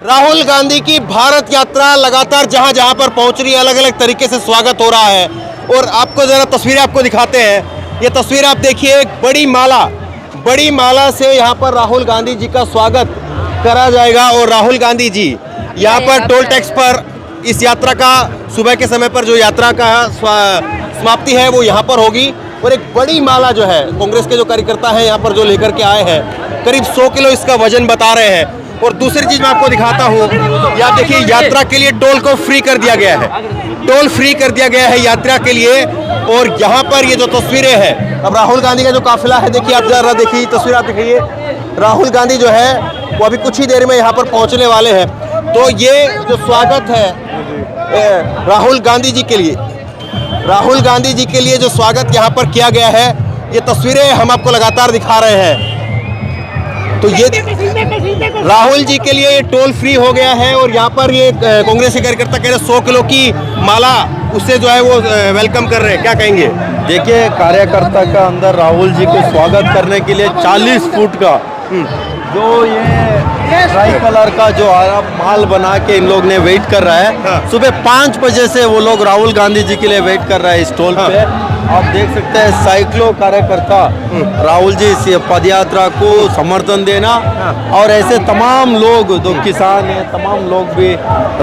राहुल गांधी की भारत यात्रा लगातार जहां जहां पर पहुंच रही है, अलग अलग तरीके से स्वागत हो रहा है। और आपको जरा तस्वीरें आपको दिखाते हैं। ये तस्वीर आप देखिए, एक बड़ी माला से यहां पर राहुल गांधी जी का स्वागत करा जाएगा। और राहुल गांधी जी यहां पर टोल टैक्स पर इस यात्रा का सुबह के समय पर जो यात्रा का समाप्ति है वो यहाँ पर होगी। और एक बड़ी माला जो है कांग्रेस के जो कार्यकर्ता हैं यहाँ पर जो लेकर के आए हैं, करीब 100 किलो इसका वजन बता रहे हैं। और दूसरी चीज मैं आपको दिखाता हूँ, आप देखिए यात्रा के लिए टोल को फ्री कर दिया गया है, टोल फ्री कर दिया गया है यात्रा के लिए। और यहाँ पर ये जो तस्वीरें हैं, अब राहुल गांधी का जो काफिला है, देखिए आप जरा देखिए तस्वीर, आप देखिए राहुल गांधी जो है वो अभी कुछ ही देर में यहाँ पर पहुँचने वाले हैं। तो ये जो स्वागत है राहुल गांधी जी के लिए जो स्वागत यहाँ पर किया गया है, ये तस्वीरें हम आपको लगातार दिखा रहे हैं। तो ये राहुल जी के लिए ये टोल फ्री हो गया है। और यहाँ पर ये कांग्रेस के कार्यकर्ता कह रहे 100 किलो की माला उससे जो है वो वेलकम कर रहे हैं, क्या कहेंगे? देखिए, कार्यकर्ता का अंदर राहुल जी को स्वागत करने के लिए 40 फुट का जो ये ट्राई कलर का जो माल बना के इन लोग ने वेट कर रहा है। हाँ। सुबह 5 बजे से वो लोग राहुल गांधी जी के लिए वेट कर रहा है इस टोल पे। आप देख सकते हैं सैकड़ों कार्यकर्ता राहुल जी से पदयात्रा को समर्थन देना, और ऐसे तमाम लोग जो किसान हैं, तमाम लोग भी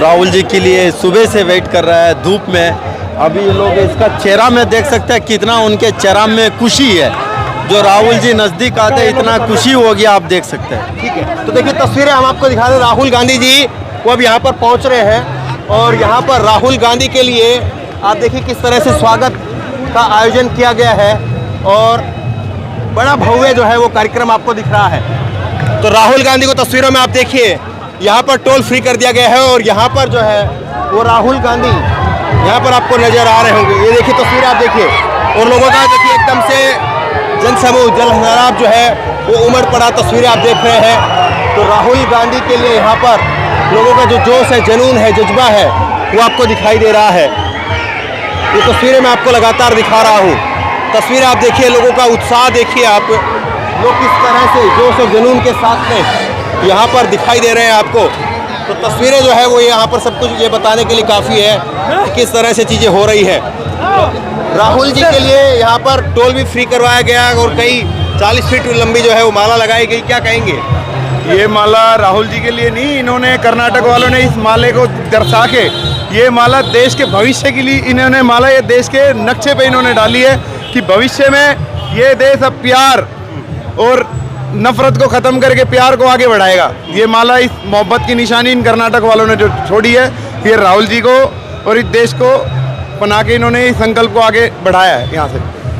राहुल जी के लिए सुबह से वेट कर रहा है धूप में। अभी ये लोग इसका चेहरा में देख सकते हैं कितना उनके चेहरा में खुशी है। जो राहुल जी नजदीक आते हैं इतना खुशी हो गया, आप देख सकते हैं। ठीक है, तो देखिए तस्वीरें हम आपको दिखा रहे हैं। राहुल गांधी जी वो अब यहाँ पर पहुँच रहे हैं। और यहाँ पर राहुल गांधी के लिए आप देखिए किस तरह से स्वागत का आयोजन किया गया है। और बड़ा भव्य जो है वो कार्यक्रम आपको दिख रहा है। तो राहुल गांधी को तस्वीरों में आप देखिए, यहाँ पर टोल फ्री कर दिया गया है। और यहाँ पर जो है वो राहुल गांधी यहाँ पर आपको नजर आ रहे होंगे। ये देखिए तस्वीर आप देखिए, और लोगों का देखिए एकदम से जनसमूह जलसराब जो है वो उमड़ पड़ा, तस्वीरें आप देख रहे हैं। तो राहुल गांधी के लिए यहाँ पर लोगों का जो जोश है, जुनून है, जज्बा है, वो आपको दिखाई दे रहा है। ये तस्वीरें मैं आपको लगातार दिखा रहा हूँ। तस्वीरें आप देखिए, लोगों का उत्साह देखिए आप, लोग किस तरह से जोश और जुनून के साथ में यहाँ पर दिखाई दे रहे हैं आपको। तो तस्वीरें जो है वो यहाँ पर सब कुछ ये बताने के लिए काफ़ी है कि किस तरह से चीज़ें हो रही है। राहुल जी के लिए यहाँ पर टोल भी फ्री करवाया गया और कई 40 फीट लंबी जो है वो माला लगाई गई, क्या कहेंगे? ये माला राहुल जी के लिए नहीं, इन्होंने कर्नाटक वालों ने इस माले को दर्शा के, ये माला देश के भविष्य के लिए इन्होंने माला ये देश के नक्शे पे इन्होंने डाली है कि भविष्य में ये देश अब प्यार और नफरत को ख़त्म करके प्यार को आगे बढ़ाएगा। ये माला इस मोहब्बत की निशानी इन कर्नाटक वालों ने जो छोड़ी है, ये राहुल जी को और इस देश को बना के इन्होंने इस संकल्प को आगे बढ़ाया है यहाँ से।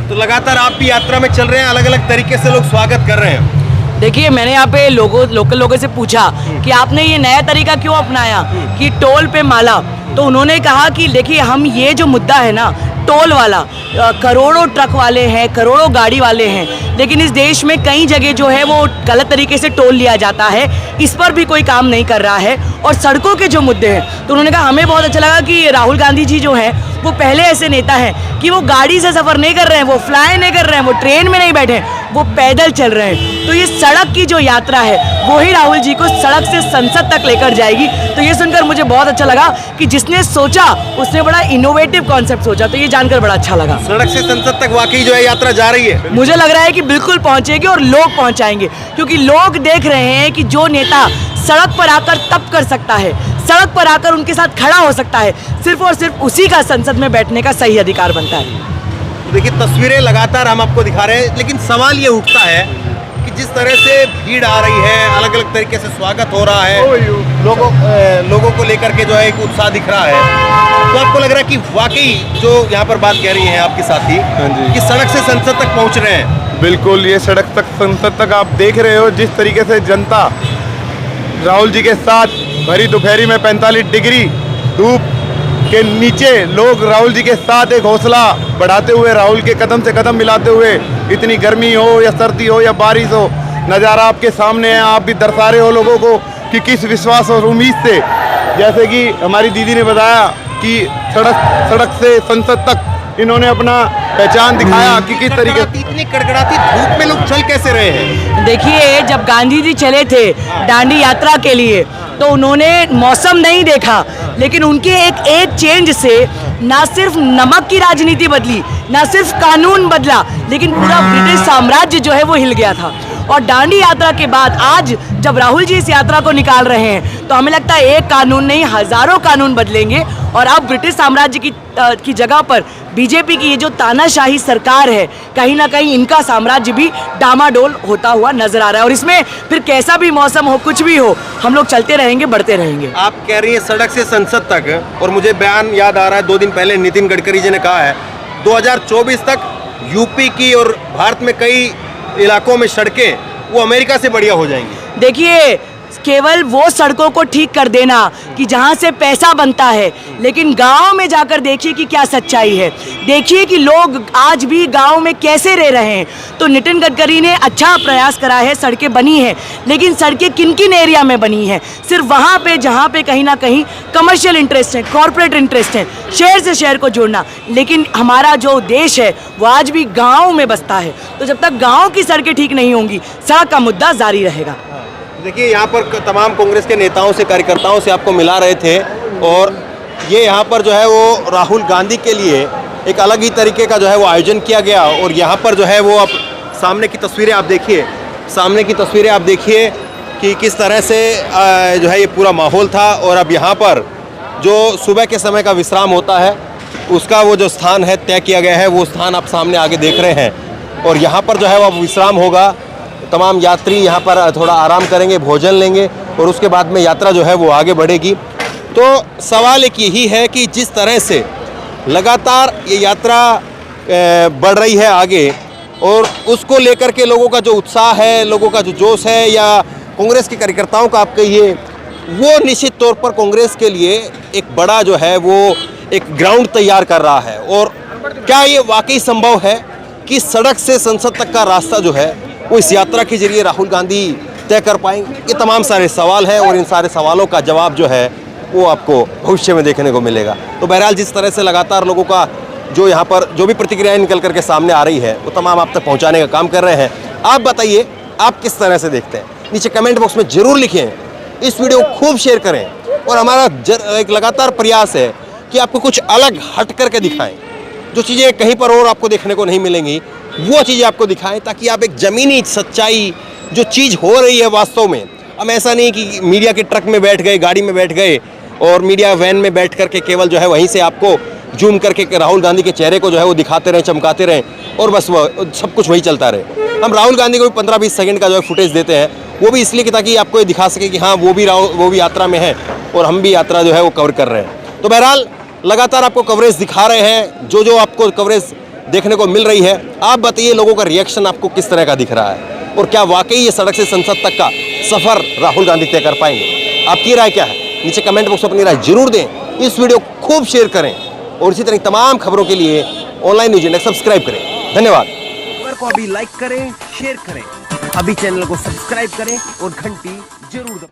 तो लगातार आप भी यात्रा में चल रहे हैं, अलग अलग तरीके से लोग स्वागत कर रहे हैं। देखिए, मैंने यहाँ पे लोकल लोगों से पूछा कि आपने ये नया तरीका क्यों अपनाया कि टोल पे माला। तो उन्होंने कहा कि देखिए, हम ये जो मुद्दा है ना टोल वाला, करोड़ों ट्रक वाले हैं, करोड़ों गाड़ी वाले हैं, लेकिन इस देश में कई जगह जो है वो गलत तरीके से टोल लिया जाता है, इस पर भी कोई काम नहीं कर रहा है। और सड़कों के जो मुद्दे हैं, तो उन्होंने कहा हमें बहुत अच्छा लगा कि राहुल गांधी जी जो हैं वो पहले ऐसे नेता हैं कि वो गाड़ी से सफ़र नहीं कर रहे हैं, वो फ्लाई नहीं कर रहे हैं, वो ट्रेन में नहीं बैठे, वो पैदल चल रहे हैं। तो ये सड़क की जो यात्रा है वो ही राहुल जी को सड़क से संसद तक लेकर जाएगी। तो ये सुनकर मुझे बहुत अच्छा लगा कि जिसने सोचा उसने बड़ा इनोवेटिव कॉन्सेप्ट सोचा, तो ये जानकर बड़ा अच्छा लगा। सड़क से संसद तक वाकई जो है यात्रा जा रही है। मुझे लग रहा है कि बिल्कुल पहुंचेगी और लोग पहुंचाएंगे, क्योंकि लोग देख रहे हैं कि जो नेता सड़क पर आकर तप कर सकता है, सड़क पर आकर उनके साथ खड़ा हो सकता है, सिर्फ और सिर्फ उसी का संसद में बैठने का सही अधिकार बनता है। तो देखिए तस्वीरें लगातार हम आपको दिखा रहे हैं, लेकिन सवाल ये उठता है कि जिस तरह से भीड़ आ रही है, अलग अलग तरीके से स्वागत हो रहा है, लोगों को लेकर के जो है एक उत्साह दिख रहा है, तो आपको लग रहा है कि वाकई जो यहाँ पर बात कह रही हैं आपके साथी कि सड़क से संसद तक पहुँच रहे हैं? बिल्कुल, ये सड़क तक संसद तक आप देख रहे हो जिस तरीके से जनता राहुल जी के साथ भरी दोपहरी में 45 डिग्री धूप के नीचे लोग राहुल जी के साथ एक हौसला बढ़ाते हुए, राहुल के कदम से कदम मिलाते हुए, इतनी गर्मी हो या सर्दी हो या बारिश हो, नज़ारा आपके सामने है। आप भी दर्शा रहे हो लोगों को कि किस विश्वास और उम्मीद से, जैसे कि हमारी दीदी ने बताया कि सड़क से संसद तक इन्होंने अपना पहचान दिखाया कि किस तरीके इतनी कड़कड़ाती धूप में लोग चल कैसे रहे हैं? देखिए, जब गांधी जी चले थे दांडी यात्रा के लिए तो उन्होंने मौसम नहीं देखा, लेकिन उनके एक चेंज से ना सिर्फ नमक की राजनीति बदली, ना सिर्फ कानून बदला, लेकिन पूरा ब्रिटिश साम्राज्य जो है वो हिल गया था। और दांडी यात्रा के बाद आज जब राहुल जी इस यात्रा को निकाल रहे हैं तो हमें लगता है एक कानून नहीं, हजारों कानून बदलेंगे और अब ब्रिटिश साम्राज्य की जगह पर बीजेपी की ये जो तानाशाही सरकार है, कहीं ना कहीं इनका साम्राज्य भी डामाडोल होता हुआ नजर आ रहा है। और इसमें फिर कैसा भी मौसम हो, कुछ भी हो, हम लोग चलते रहेंगे, बढ़ते रहेंगे। आप कह रही हैं सड़क से संसद तक, और मुझे बयान याद आ रहा है 2 दिन पहले नितिन गडकरी जी ने कहा है 2024 तक यूपी की और भारत में कई इलाकों में सड़कें वो अमेरिका से बढ़िया हो जाएंगी। देखिए, केवल वो सड़कों को ठीक कर देना कि जहाँ से पैसा बनता है, लेकिन गांव में जाकर देखिए कि क्या सच्चाई है। देखिए कि लोग आज भी गांव में कैसे रह रहे हैं। तो नितिन गडकरी ने अच्छा प्रयास करा है, सड़कें बनी हैं, लेकिन सड़कें किन किन एरिया में बनी हैं? सिर्फ वहाँ पे जहाँ पे कहीं ना कहीं कमर्शियल इंटरेस्ट है, कॉरपोरेट इंटरेस्ट है, शहर से शहर को जोड़ना। लेकिन हमारा जो देश है वो आज भी गाँव में बसता है। तो जब तक गाँव की सड़कें ठीक नहीं होंगी, सड़क का मुद्दा जारी रहेगा। देखिए, यहाँ पर तमाम कांग्रेस के नेताओं से, कार्यकर्ताओं से आपको मिला रहे थे, और ये यहाँ पर जो है वो राहुल गांधी के लिए एक अलग ही तरीके का जो है वो आयोजन किया गया। और यहाँ पर जो है वो अब सामने की तस्वीरें आप देखिए, सामने की तस्वीरें आप देखिए कि किस तरह से जो है ये पूरा माहौल था। और अब यहाँ पर जो सुबह के समय का विश्राम होता है उसका वो जो स्थान है तय किया गया है, वो स्थान आप सामने आगे देख रहे हैं। और यहाँ पर जो है वो अब विश्राम होगा, तमाम यात्री यहाँ पर थोड़ा आराम करेंगे, भोजन लेंगे, और उसके बाद में यात्रा जो है वो आगे बढ़ेगी। तो सवाल एक यही है कि जिस तरह से लगातार ये यात्रा बढ़ रही है आगे, और उसको लेकर के लोगों का जो उत्साह है, लोगों का जो जोश है, या कांग्रेस के कार्यकर्ताओं का आप कहिए, वो निश्चित तौर पर कांग्रेस के लिए एक बड़ा जो है वो एक ग्राउंड तैयार कर रहा है। और क्या ये वाकई संभव है कि सड़क से संसद तक का रास्ता जो है वो इस यात्रा के जरिए राहुल गांधी तय कर पाएंगे? ये तमाम सारे सवाल हैं, और इन सारे सवालों का जवाब जो है वो आपको भविष्य में देखने को मिलेगा। तो बहरहाल जिस तरह से लगातार लोगों का जो यहाँ पर जो भी प्रतिक्रियाएं निकल करके सामने आ रही है वो तमाम आप तक पहुँचाने का काम कर रहे हैं। आप बताइए, आप किस तरह से देखते हैं? नीचे कमेंट बॉक्स में ज़रूर लिखें, इस वीडियो को खूब शेयर करें, और हमारा एक लगातार प्रयास है कि आपको कुछ अलग हट करके दिखाएं, जो चीज़ें कहीं पर और आपको देखने को नहीं मिलेंगी वो चीज़ें आपको दिखाएं, ताकि आप एक ज़मीनी सच्चाई जो चीज़ हो रही है वास्तव में। हम ऐसा नहीं कि मीडिया के ट्रक में बैठ गए, गाड़ी में बैठ गए, और मीडिया वैन में बैठ करके केवल जो है वहीं से आपको जूम करके राहुल गांधी के चेहरे को जो है वो दिखाते रहें, चमकाते रहें, और बस वह सब कुछ वही चलता रहे। हम राहुल गांधी को भी 15-20 सेकंड का जो है फुटेज देते हैं, वो भी इसलिए कि ताकि आपको ये दिखा सके कि हाँ वो भी यात्रा में है, और हम भी यात्रा जो है वो कवर कर रहे हैं। तो बहरहाल लगातार आपको कवरेज दिखा रहे हैं, जो आपको कवरेज देखने को मिल रही है। आप बताइए, लोगों का रिएक्शन आपको किस तरह का दिख रहा है, और क्या वाकई ये सड़क से संसद तक का सफ़र राहुल गांधी तय कर पाएंगे? आपकी राय क्या है? नीचे कमेंट बॉक्स में अपनी राय जरूर दें, इस वीडियो को खूब शेयर करें, और इसी तरह तमाम खबरों के लिए ऑनलाइन न्यूज़ इंडेक्स सब्सक्राइब करें। धन्यवाद। को अभी लाइक करें, शेयर करें, अभी चैनल को सब्सक्राइब करें और घंटी जरूर दबाएं।